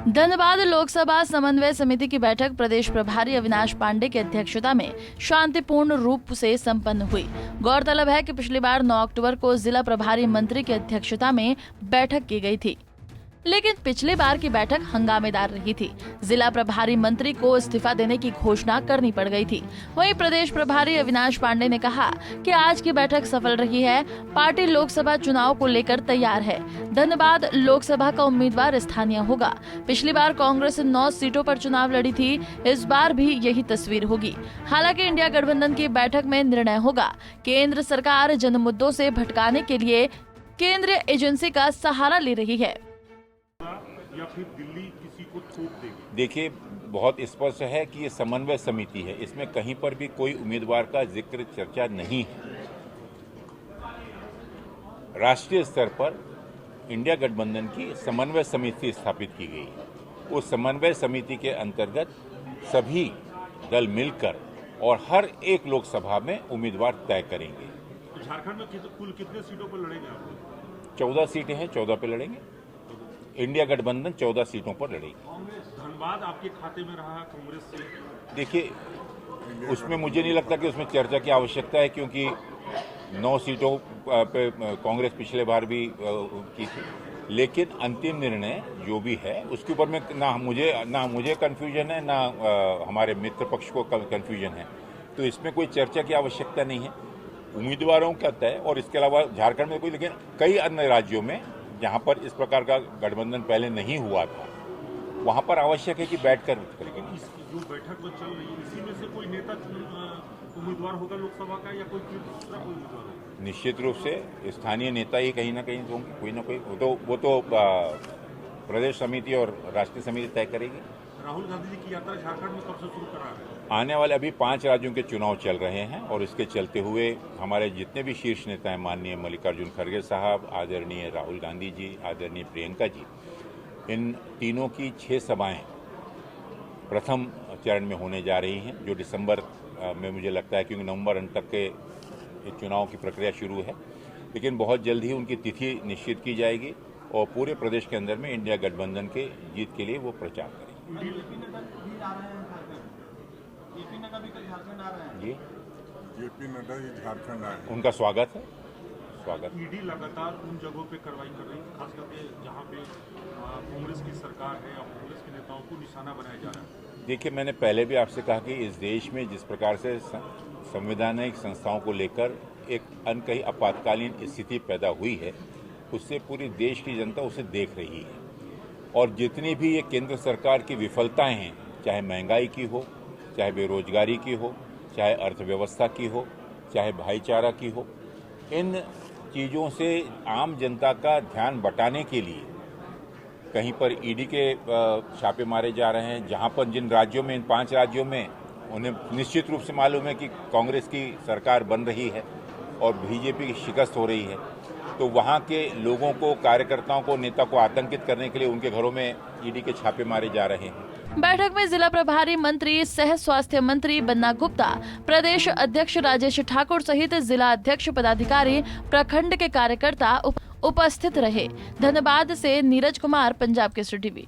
धनबाद लोकसभा समन्वय समिति की बैठक प्रदेश प्रभारी अविनाश पांडे की अध्यक्षता में शांतिपूर्ण रूप से संपन्न हुई। गौरतलब है कि पिछली बार 9 अक्टूबर को जिला प्रभारी मंत्री की अध्यक्षता में बैठक की गई थी, लेकिन पिछली बार की बैठक हंगामेदार रही थी। जिला प्रभारी मंत्री को इस्तीफा देने की घोषणा करनी पड़ गई थी। वहीं प्रदेश प्रभारी अविनाश पांडे ने कहा कि आज की बैठक सफल रही है। पार्टी लोकसभा चुनाव को लेकर तैयार है। धनबाद लोकसभा का उम्मीदवार स्थानीय होगा। पिछली बार कांग्रेस 9 सीटों पर चुनाव लड़ी थी, इस बार भी यही तस्वीर होगी। हालांकि इंडिया गठबंधन की बैठक में निर्णय होगा। केंद्र सरकार जनमुद्दों से भटकाने के लिए केंद्रीय एजेंसी का सहारा ले रही है या फिर दिल्ली किसी को थोप देगी? देखिए, बहुत स्पष्ट है कि ये समन्वय समिति है, इसमें कहीं पर भी कोई उम्मीदवार का जिक्र चर्चा नहीं है। राष्ट्रीय स्तर पर इंडिया गठबंधन की समन्वय समिति स्थापित की गई है। उस समन्वय समिति के अंतर्गत सभी दल मिलकर और हर एक लोकसभा में उम्मीदवार तय करेंगे। तो झारखंड में कुल कितने सीटों पर लड़ेंगे आप? 14 सीटें हैं, 14 पे लड़ेंगे। इंडिया गठबंधन 14 सीटों पर लड़ेगी। धनबाद आपके खाते में रहा कांग्रेस से? देखिए, उसमें मुझे नहीं लगता कि उसमें चर्चा की आवश्यकता है, क्योंकि 9 सीटों पे कांग्रेस पिछले बार भी की थी। लेकिन अंतिम निर्णय जो भी है उसके ऊपर में ना मुझे कन्फ्यूजन है, ना हमारे मित्र पक्ष को कन्फ्यूजन है। तो इसमें कोई चर्चा की आवश्यकता नहीं है। उम्मीदवारों का तय, और इसके अलावा झारखंड में कोई, लेकिन कई अन्य राज्यों में जहां पर इस प्रकार का गठबंधन पहले नहीं हुआ था, वहां पर आवश्यक है कि बैठकर करेंगे। जो बैठक में चल रही है, इसी में से कोई नेता उम्मीदवार होगा लोकसभा का, या कोई दूसरा कोई उम्मीदवार होगा? निश्चित रूप से स्थानीय नेता ही कहीं ना कहीं होंगे, कोई ना कोई। वो तो प्रदेश समिति और राष्ट्रीय समिति तय करेगी। राहुल गांधी जी की यात्रा झारखंड में कब से शुरू करा है? आने वाले अभी 5 राज्यों के चुनाव चल रहे हैं, और इसके चलते हुए हमारे जितने भी शीर्ष नेता हैं, माननीय मल्लिकार्जुन खड़गे साहब, आदरणीय राहुल गांधी जी, आदरणीय प्रियंका जी, इन तीनों की 6 सभाएं प्रथम चरण में होने जा रही हैं, जो दिसंबर में मुझे लगता है, क्योंकि नवंबर अंत तक के चुनाव की प्रक्रिया शुरू है। लेकिन बहुत जल्द ही उनकी तिथि निश्चित की जाएगी और पूरे प्रदेश के अंदर में इंडिया गठबंधन के जीत के लिए वो प्रचार करेंगे। जी, जेपी नड्डा जी झारखंड आए, उनका स्वागत है। स्वागत। ईडी लगातार उन जगहों पे कार्रवाई कर रही है, खास करके जहां पे कांग्रेस की सरकार है या कांग्रेस के नेताओं को निशाना बनाया जा रहा है। देखिए, मैंने पहले भी आपसे कहा कि इस देश में जिस प्रकार से संवैधानिक संस्थाओं को लेकर एक अनकही आपातकालीन स्थिति पैदा हुई है, उससे पूरी देश की जनता उसे देख रही है। और जितनी भी ये केंद्र सरकार की विफलताएं हैं, चाहे महंगाई की हो, चाहे बेरोजगारी की हो, चाहे अर्थव्यवस्था की हो, चाहे भाईचारा की हो, इन चीज़ों से आम जनता का ध्यान बटाने के लिए कहीं पर ईडी के छापे मारे जा रहे हैं। जहां पर जिन राज्यों में, इन 5 राज्यों में उन्हें निश्चित रूप से मालूम है कि कांग्रेस की सरकार बन रही है और बीजेपी की शिकस्त हो रही है, तो वहां के लोगों को, कार्यकर्ताओं को, नेता को आतंकित करने के लिए उनके घरों में ईडी के छापे मारे जा रहे हैं। बैठक में जिला प्रभारी मंत्री, सह स्वास्थ्य मंत्री बन्ना गुप्ता, प्रदेश अध्यक्ष राजेश ठाकुर सहित जिला अध्यक्ष, पदाधिकारी, प्रखंड के कार्यकर्ता उपस्थित रहे। धनबाद से नीरज कुमार, पंजाब केसरी टीवी।